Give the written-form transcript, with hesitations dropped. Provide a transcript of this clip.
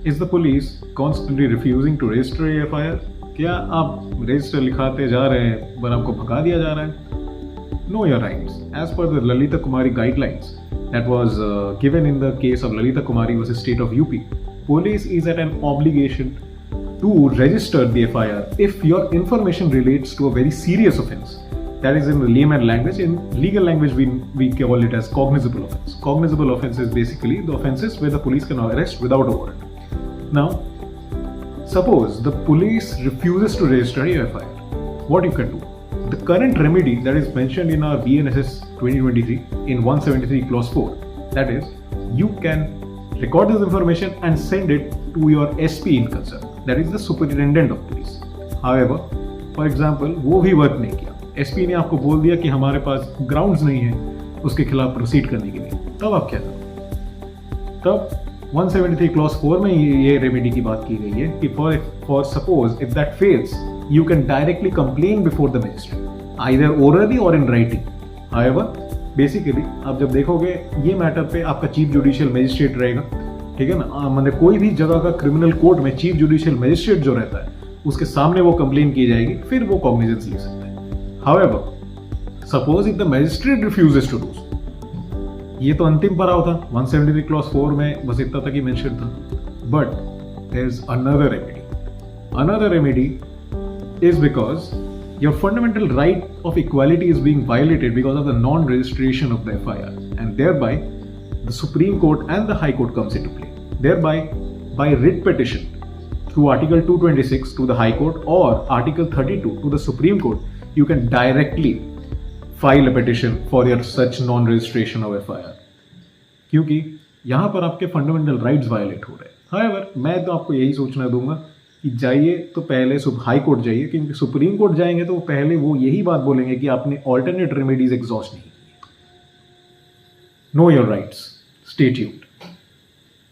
Is the police constantly refusing to register a FIR? क्या आप register लिखाते जा रहे हैं पर आपको भगा दिया जा रहा है? Know your rights. As per the Lalita Kumari guidelines that was given in the case of Lalita Kumari versus State of UP, police is at an obligation to register the FIR if your information relates to a very serious offense. That is in the layman language. In legal language, we call it as cognizable offense. Cognizable offense is basically the offenses where the police can arrest without a warrant. Now, suppose the police refuses to register a FIR. What you can do? The current remedy that is mentioned in our BNSS 2023 in 173 clause 4, that is, you can record this information and send it to your SP in concern, that is the superintendent of police. However, for example, वो भी work नहीं किया, SP ने आपको बोल दिया कि हमारे पास ग्राउंड्स नहीं है उसके खिलाफ प्रोसीड करने के लिए, तब आप क्या करोगे? तब 173 clause 4 में ये रेमेडी की बात की गई है कि for suppose if that fails, you can directly complain before the magistrate, either orally or in writing. However, basically आप जब देखोगे ये मैटर पे आपका चीफ जुडिशियल मजिस्ट्रेट रहेगा, ठीक है ना, मतलब कोई भी जगह का क्रिमिनल कोर्ट में चीफ जुडिशियल मजिस्ट्रेट जो रहता है उसके सामने वो कंप्लेन की जाएगी, फिर वो कॉग्निजेंस ले सकता है. However, suppose if the magistrate refuses to do so, ये तो अंतिम पड़ाव था, 173 clause 4 में बस इतना तक ही मेंशन था. But there is another remedy. Another remedy is because your fundamental right of equality is being violated because of the non-registration of the FIR, and thereby the Supreme Court and the High Court comes into play. Thereby, by writ petition through Article 226 to the High Court or Article 32 to the Supreme Court, you can directly file a petition for your such non-registration of FIR. क्योंकि यहाँ पर आपके fundamental rights violate हो रहे हैं. However, मैं तो आपको यही सोचना दूंगा कि जाइए तो पहले हाई कोर्ट जाइए, क्योंकि सुप्रीम कोर्ट जाएंगे तो पहले वो यही बात बोलेंगे कि आपने ऑल्टरनेट रेमेडीज एग्जॉस्ट नहीं की. Know your rights. Stay tuned.